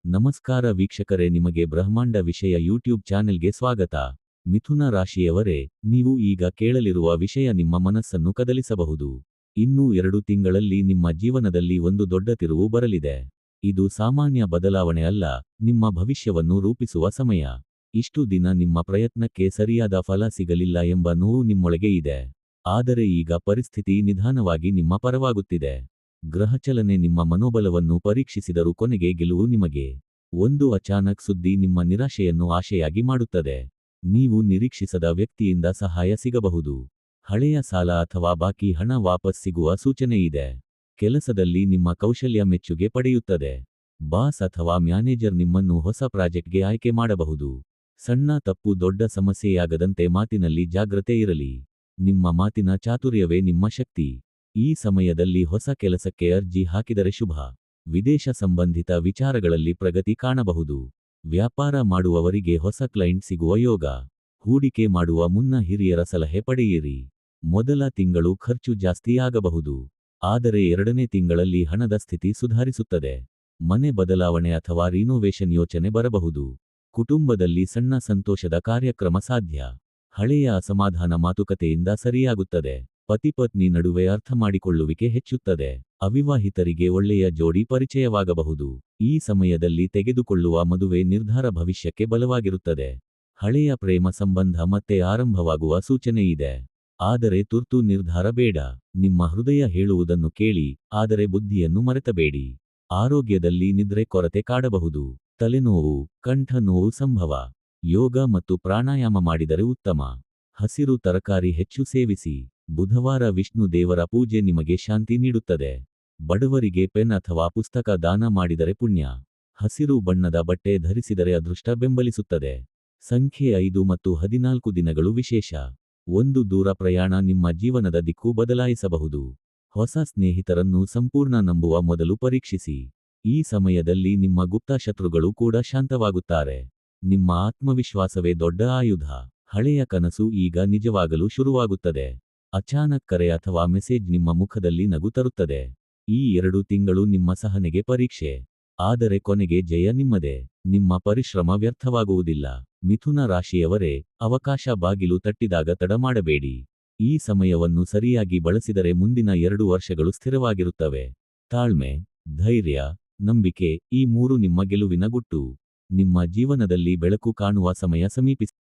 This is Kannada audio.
ನಮಸ್ಕಾರ ವೀಕ್ಷಕರೇ, ನಿಮಗೆ ಬ್ರಹ್ಮಾಂಡ ವಿಷಯ ಯೂಟ್ಯೂಬ್ ಚಾನೆಲ್ಗೆ ಸ್ವಾಗತ. ಮಿಥುನ ರಾಶಿಯವರೇ, ನೀವು ಈಗ ಕೇಳಲಿರುವ ವಿಷಯ ನಿಮ್ಮ ಮನಸ್ಸನ್ನು ಕದಲಿಸಬಹುದು. ಇನ್ನೂ 2 ತಿಂಗಳಲ್ಲಿ ನಿಮ್ಮ ಜೀವನದಲ್ಲಿ ಒಂದು ದೊಡ್ಡ ತಿರುವು ಬರಲಿದೆ. ಇದು ಸಾಮಾನ್ಯ ಬದಲಾವಣೆ ಅಲ್ಲ, ನಿಮ್ಮ ಭವಿಷ್ಯವನ್ನು ರೂಪಿಸುವ ಸಮಯ. ಇಷ್ಟು ದಿನ ನಿಮ್ಮ ಪ್ರಯತ್ನಕ್ಕೆ ಸರಿಯಾದ ಫಲ ಸಿಗಲಿಲ್ಲ ಎಂಬ ನೋವು ನಿಮ್ಮೊಳಗೆ ಇದೆ. ಆದರೆ ಈಗ ಪರಿಸ್ಥಿತಿ ನಿಧಾನವಾಗಿ ನಿಮ್ಮ ಪರವಾಗುತ್ತಿದೆ. ಗ್ರಹಚಲನೆ ನಿಮ್ಮ ಮನೋಬಲವನ್ನು ಪರೀಕ್ಷಿಸಿದರೂ ಕೊನೆಗೆ ಗೆಲುವು ನಿಮಗೆ. ಒಂದು ಅಚಾನಕ್ ಸುದ್ದಿ ನಿಮ್ಮ ನಿರಾಶೆಯನ್ನು ಆಶೆಯಾಗಿ ಮಾಡುತ್ತದೆ. ನೀವು ನಿರೀಕ್ಷಿಸದ ವ್ಯಕ್ತಿಯಿಂದ ಸಹಾಯ ಸಿಗಬಹುದು. ಹಳೆಯ ಸಾಲ ಅಥವಾ ಬಾಕಿ ಹಣ ವಾಪಸ್ ಸಿಗುವ ಸೂಚನೆ ಇದೆ. ಕೆಲಸದಲ್ಲಿ ನಿಮ್ಮ ಕೌಶಲ್ಯ ಮೆಚ್ಚುಗೆ ಪಡೆಯುತ್ತದೆ. ಬಾಸ್ ಅಥವಾ ಮ್ಯಾನೇಜರ್ ನಿಮ್ಮನ್ನು ಹೊಸ ಪ್ರಾಜೆಕ್ಟ್ಗೆ ಆಯ್ಕೆ ಮಾಡಬಹುದು. ಸಣ್ಣ ತಪ್ಪು ದೊಡ್ಡ ಸಮಸ್ಯೆಯಾಗದಂತೆ ಮಾತಿನಲ್ಲಿ ಜಾಗ್ರತೆ ಇರಲಿ. ನಿಮ್ಮ ಮಾತಿನ ಚಾತುರ್ಯವೇ ನಿಮ್ಮ ಶಕ್ತಿ. ಈ ಸಮಯದಲ್ಲಿ ಹೊಸ ಕೆಲಸಕ್ಕೆ ಅರ್ಜಿ ಹಾಕಿದರೆ ಶುಭ. ವಿದೇಶ ಸಂಬಂಧಿತ ವಿಚಾರಗಳಲ್ಲಿ ಪ್ರಗತಿ ಕಾಣಬಹುದು. ವ್ಯಾಪಾರ ಮಾಡುವವರಿಗೆ ಹೊಸ ಕ್ಲೈಂಟ್ ಸಿಗುವ ಯೋಗ. ಹೂಡಿಕೆ ಮಾಡುವ ಮುನ್ನ ಹಿರಿಯರ ಸಲಹೆ ಪಡೆಯಿರಿ. ಮೊದಲ ತಿಂಗಳು ಖರ್ಚು ಜಾಸ್ತಿ ಆಗಬಹುದು. ಆದರೆ 2ನೇ ತಿಂಗಳಲ್ಲಿ ಹಣದ ಸ್ಥಿತಿ ಸುಧಾರಿಸುತ್ತದೆ. ಮನೆ ಬದಲಾವಣೆ ಅಥವಾ ರಿನೋವೇಷನ್ ಯೋಚನೆ ಬರಬಹುದು. ಕುಟುಂಬದಲ್ಲಿ ಸಣ್ಣ ಸಂತೋಷದ ಕಾರ್ಯಕ್ರಮ ಸಾಧ್ಯ. ಹಳೆಯ ಅಸಮಾಧಾನ ಮಾತುಕತೆಯಿಂದ ಸರಿಯಾಗುತ್ತದೆ. ಪತಿ-ಪತ್ನಿ ನಡುವೆ ಅರ್ಥಮಾಡಿಕೊಳ್ಳುವಿಕೆ ಹೆಚ್ಚುತ್ತದೆ. ಅವಿವಾಹಿತರಿಗೆ ಒಳ್ಳೆಯ ಜೋಡಿ ಪರಿಚಯವಾಗಬಹುದು. ಈ ಸಮಯದಲ್ಲಿ ತೆಗೆದುಕೊಳ್ಳುವ ಮದುವೆ ನಿರ್ಧಾರ ಭವಿಷ್ಯಕ್ಕೆ ಬಲವಾಗಿರುತ್ತದೆ. ಹಳೆಯ ಪ್ರೇಮ ಸಂಬಂಧ ಮತ್ತೆ ಆರಂಭವಾಗುವ ಸೂಚನೆ ಇದೆ. ಆದರೆ ತುರ್ತು ನಿರ್ಧಾರ ಬೇಡ. ನಿಮ್ಮ ಹೃದಯ ಹೇಳುವುದನ್ನು ಕೇಳಿ, ಆದರೆ ಬುದ್ಧಿಯನ್ನು ಮರೆತಬೇಡಿ. ಆರೋಗ್ಯದಲ್ಲಿ ನಿದ್ರೆ ಕೊರತೆ ಕಾಡಬಹುದು. ತಲೆನೋವು, ಕಂಠ ನೋವು ಸಂಭವ. ಯೋಗ ಮತ್ತು ಪ್ರಾಣಾಯಾಮ ಮಾಡಿದರೆ ಉತ್ತಮ. ಹಸಿರು ತರಕಾರಿ ಹೆಚ್ಚು ಸೇವಿಸಿ. ಬುಧವಾರ ವಿಷ್ಣು ದೇವರ ಪೂಜೆ ನಿಮಗೆ ಶಾಂತಿ ನೀಡುತ್ತದೆ. ಬಡವರಿಗೆ ಪೆನ್ ಅಥವಾ ಪುಸ್ತಕ ದಾನ ಮಾಡಿದರೆ ಪುಣ್ಯ. ಹಸಿರು ಬಣ್ಣದ ಬಟ್ಟೆ ಧರಿಸಿದರೆ ಅದೃಷ್ಟ ಬೆಂಬಲಿಸುತ್ತದೆ. ಸಂಖ್ಯೆ 5 ಮತ್ತು 14 ದಿನಗಳು ವಿಶೇಷ. ಒಂದು ದೂರ ಪ್ರಯಾಣ ನಿಮ್ಮ ಜೀವನದ ದಿಕ್ಕು ಬದಲಾಯಿಸಬಹುದು. ಹೊಸ ಸ್ನೇಹಿತರನ್ನು ಸಂಪೂರ್ಣ ನಂಬುವ ಮೊದಲು ಪರೀಕ್ಷಿಸಿ. ಈ ಸಮಯದಲ್ಲಿ ನಿಮ್ಮ ಗುಪ್ತ ಶತ್ರುಗಳು ಕೂಡ ಶಾಂತವಾಗುತ್ತಾರೆ. ನಿಮ್ಮ ಆತ್ಮವಿಶ್ವಾಸವೇ ದೊಡ್ಡ ಆಯುಧ. ಹಳೆಯ ಕನಸು ಈಗ ನಿಜವಾಗಲು ಶುರುವಾಗುತ್ತದೆ. ಅಚಾನಕ್ ಕರೆ ಅಥವಾ ಮೆಸೇಜ್ ನಿಮ್ಮ ಮುಖದಲ್ಲಿ ನಗು ತರುತ್ತದೆ. ಈ 2 ತಿಂಗಳು ನಿಮ್ಮ ಸಹನೆಗೆ ಪರೀಕ್ಷೆ. ಆದರೆ ಕೊನೆಗೆ ಜಯ ನಿಮ್ಮದೇ. ನಿಮ್ಮ ಪರಿಶ್ರಮ ವ್ಯರ್ಥವಾಗುವುದಿಲ್ಲ. ಮಿಥುನ ರಾಶಿಯವರೇ, ಅವಕಾಶ ಬಾಗಿಲು ತಟ್ಟಿದಾಗ ತಡ ಮಾಡಬೇಡಿ. ಈ ಸಮಯವನ್ನು ಸರಿಯಾಗಿ ಬಳಸಿದರೆ ಮುಂದಿನ 2 ವರ್ಷಗಳು ಸ್ಥಿರವಾಗಿರುತ್ತವೆ. ತಾಳ್ಮೆ, ಧೈರ್ಯ, ನಂಬಿಕೆ, ಈ 3 ನಿಮ್ಮ ಗೆಲುವಿನ ಗುಟ್ಟು. ನಿಮ್ಮ ಜೀವನದಲ್ಲಿ ಬೆಳಕು ಕಾಣುವ ಸಮಯ ಸಮೀಪಿಸಿದೆ.